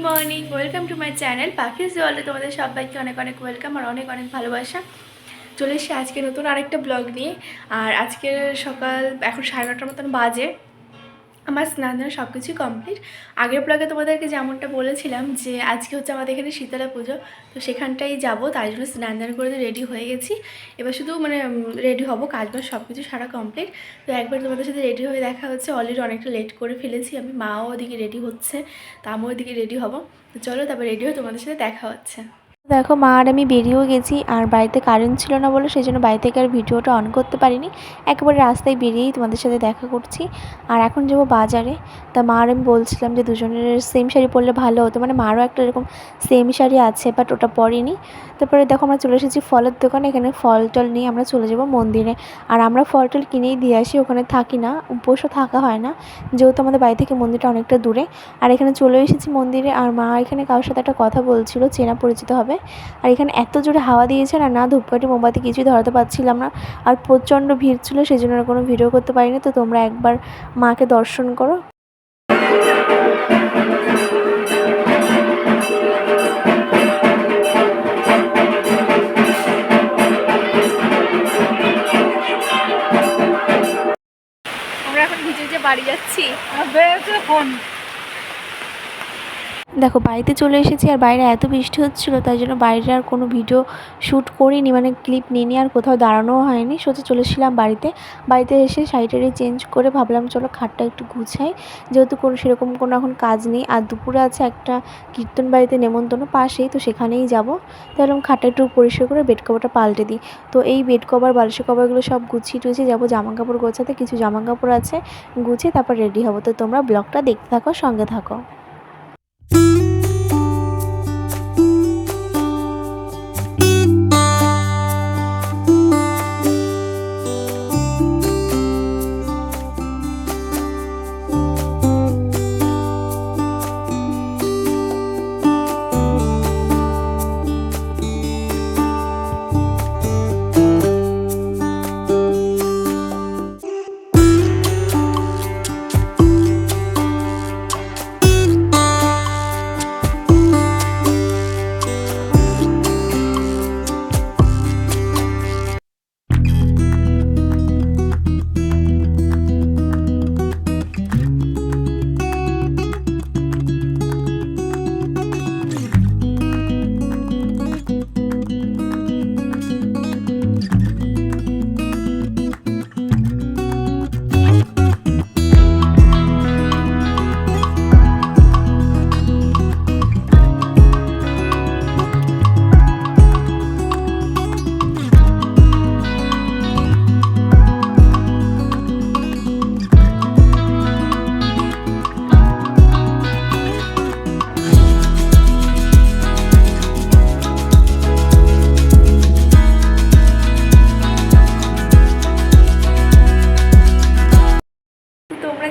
Morning, welcome to my channel Pakhi's ওয়ার্ল্ডে তোমাদের সবাইকে অনেক অনেক ওয়েলকাম আর অনেক অনেক ভালোবাসা। চলে এসেছি আজকে নতুন আরেকটা ব্লগ নিয়ে। আর আজকের সকাল এখন 9:30 মতন বাজে। আমার স্নান দান সব কিছুই কমপ্লিট। আগের ব্লগে তোমাদেরকে যেমনটা বলেছিলাম যে আজকে হচ্ছে আমাদের এখানে শীতলা পুজো, তো সেখানটাই যাব, তাই জন্য স্নান দান করে রেডি হয়ে গেছি। এবার শুধু রেডি হব, কাজবাজ সব কিছু সারা কমপ্লিট। তো একবার তোমাদের সাথে রেডি হয়ে দেখা হচ্ছে। অলরেডি অনেকটা লেট করে ফেলেছি আমি, মাও ওদিকে রেডি হচ্ছে, তা আমিও ওদিকে রেডি হব। তো চলো তারপর রেডি হয়ে তোমাদের সাথে দেখা হচ্ছে। দেখো মা আর আমি বেরিয়েও গেছি, আর বাড়িতে কারেন্ট ছিল না বলে সেই জন্য বাড়ি থেকে আর ভিডিওটা অন করতে পারিনি। একেবারে রাস্তায় বেরিয়েই তোমাদের সাথে দেখা করছি। আর এখন যাবো বাজারে। তা মা আর আমি বলছিলাম যে দুজনের সেম শাড়ি পরলে ভালো হতো, মানে মারও একটা এরকম সেম শাড়ি আছে, বাট ওটা পরিনি। তারপরে দেখো আমরা চলে এসেছি ফলের দোকানে। এখানে ফল টল নিয়ে আমরা চলে যাব মন্দিরে। আর আমরা ফল টল কিনেই দিয়ে আসি, ওখানে থাকি না, উপোসও থাকা হয় না, যেহেতু আমাদের বাড়ি থেকে মন্দিরটা অনেকটা দূরে। আর এখানে চলে এসেছি মন্দিরে। আর মা এখানে কারোর সাথে একটা কথা বলছিল, চেনা পরিচিত হবে। আর এখানে এত জোরে হাওয়া দিয়েছে না, ধূপকাঠি মোমবাতি কিছুই ধরাতে পারছিলাম না। আর প্রচণ্ড ভিড় ছিল, সেই জন্য কোনো ভিডিও করতে পারিনি। তো তোমরা একবার মাকে দর্শন করো। আমরা এখন ভিজে বাড়ি যাচ্ছি। দেখো বাড়িতে চলে এসেছি, আর বাইরে এত বৃষ্টি হচ্ছিলো, তাই জন্য বাইরে আর কোনো ভিডিও শ্যুট করিনি, মানে ক্লিপ নিয়ে আর কোথাও দাঁড়ানোও হয়নি। সোজা চলেছিলাম বাড়িতে এসে শাড়িটারি চেঞ্জ করে ভাবলাম চলো খাটটা একটু গুছাই, যেহেতু সেরকম কোনো এখন কাজ নেই। আর দুপুরে আছে একটা কীর্তন বাড়িতে নেমন্তন্ন পাশেই, তো সেখানেই যাবো। তাহলে খাটটা একটু পরিষ্কার করে বেড কভারটা পাল্টে দিই। তো এই বেড কভার বালিশের কভারগুলো সব গুছিয়ে টুছিয়ে যাবো জামা কাপড় গোছাতে। কিছু জামা কাপড় আছে, গুছিয়ে তারপর রেডি হবো। তো তোমরা ব্লগটা দেখতে থাকো, সঙ্গে থাকো।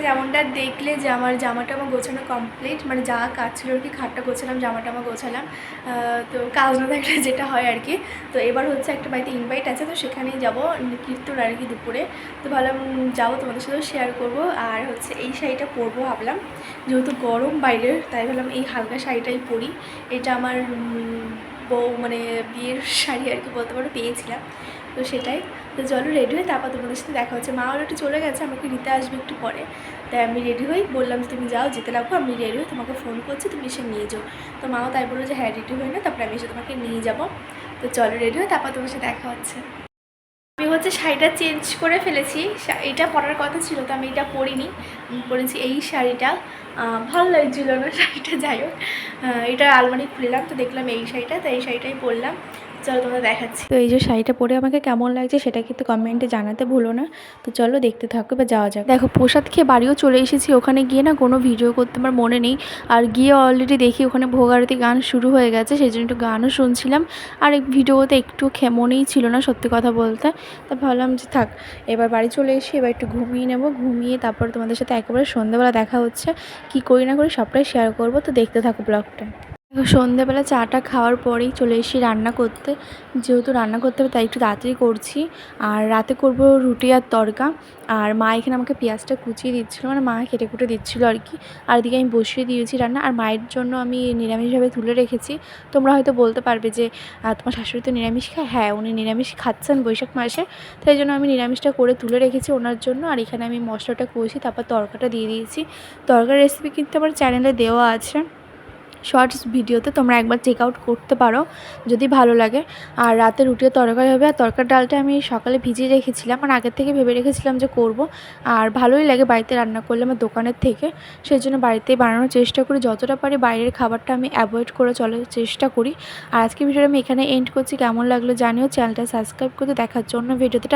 যেমনটা দেখলে যে আমার জামাটা গোছানো কমপ্লিট, মানে যা কাজ ছিল আর কি, খাটটা গোছালাম, জামাটা গোছালাম। তো কাজ না থাকলে যেটা হয় আর কি। তো এবার হচ্ছে একটা বাড়িতে ইনভাইট আছে, তো সেখানেই যাব কীর্তন আর কি দুপুরে। তো ভাবলাম যাবো, তোমাদের সাথেও শেয়ার করব। আর হচ্ছে এই শাড়িটা পরবো ভাবলাম, যেহেতু গরম বাইরের, তাই ভাবলাম এই হালকা শাড়িটাই পরি। এটা আমার বউ মানে বিয়ের শাড়ি আর কি বলতে পারো, পেয়েছিলাম, তো সেটাই। তো চলো রেডি হয়ে তারপর তোমাদের সাথে দেখা হচ্ছে। মা অলরেডি চলে গেছে, আমাকে নিতে আসবে একটু পরে। তাই আমি রেডি হই, বললাম যে তুমি যাও, যেতে লাগবো, আমি রেডি হই, তোমাকে ফোন করছি, তুমি এসে নিয়ে যাও। তো মাও তাই বললো যে হ্যাঁ রেডি হয়ে না, তারপরে আমি এসে তোমাকে নিয়ে যাবো। তো চলো রেডি হয়ে তারপর তোমার সাথে দেখা হচ্ছে। আমি হচ্ছে শাড়িটা চেঞ্জ করে ফেলেছি, এটা পরার কথা ছিল, তো আমি এটা পরিনি, পরেছি এই শাড়িটা। ভালো লাগছিল না শাড়িটা, যাই হোক এটা আলমারি খুললাম, তো দেখলাম এই শাড়িটা, তো এই শাড়িটাই পরলাম। চলো তোমাদের দেখাচ্ছি। তো এই যে শাড়িটা পরে আমাকে কেমন লাগছে সেটা কিন্তু কমেন্টে জানাতে ভুলো না। তো চলো দেখতে থাকো বা যাওয়া যাক। দেখো প্রসাদ খেয়ে বাড়িও চলে এসেছি। ওখানে গিয়ে না কোনো ভিডিও করতে আমার মনে নেই। আর গিয়ে অলরেডি দেখি ওখানে ভোগ আরতি গান শুরু হয়ে গেছে, সেই জন্য একটু গানও শুনছিলাম। আর এই ভিডিওতে একটু মনেই ছিল না সত্যি কথা বলতে। তা ভাবলাম যে থাক, এবার বাড়ি চলে এসে এবার একটু ঘুমিয়ে নেবো। ঘুমিয়ে তারপর তোমাদের সাথে একেবারে সন্ধ্যাবেলা দেখা হচ্ছে। কি করি না করি সবটাই শেয়ার করবো, তো দেখতে থাকো ব্লগটা। সন্ধ্যেবেলা চাটা খাওয়ার পরেই চলে এসেছি রান্না করতে। যেহেতু রান্না করতে হবে তাই একটু তাড়াতাড়ি করছি। আর রাতে করব রুটি আর তড়কা। আর মা এখানে আমাকে পেঁয়াজটা কুচিয়ে দিচ্ছিলো, মানে মা কেটে কুটে দিচ্ছিলো আর কি। আর এদিকে আমি বসিয়ে দিয়েছি রান্না। আর মায়ের জন্য আমি নিরামিষভাবে তুলে রেখেছি। তোমরা হয়তো বলতে পারবে যে তোমার শাশুড়ি তো নিরামিষ খায়। হ্যাঁ, উনি নিরামিষ খাচ্ছেন বৈশাখ মাসে, তাই জন্য আমি নিরামিষটা করে তুলে রেখেছি ওনার জন্য। আর এখানে আমি মশলাটা কষি, তারপর তড়কাটা দিয়ে দিয়েছি। তড়কার রেসিপি কিন্তু আমার চ্যানেলে দেওয়া আছে শর্টস ভিডিওতে, তোমরা একবার চেক আউট করতে পারো যদি ভালো লাগে। আর রাতে রুটিও তরকারি হবে। আর তরকার ডালটা আমি সকালে ভিজিয়ে রেখেছিলাম, মানে আগের থেকে ভেবে রেখেছিলাম যে করব। আর ভালোই লাগে বাড়িতে রান্না করলে আমার দোকানের থেকে, সেই জন্য বাড়িতেই বানানোর চেষ্টা করি। যতটা পারি বাইরের খাবারটা আমি অ্যাভয়েড করে চলার চেষ্টা করি। আর আজকে ভিডিওটা আমি এখানে এন্ড করছি। কেমন লাগলো জানিও, চ্যানেলটা সাবস্ক্রাইব করতে দেখার জন্য ভিডিওতে।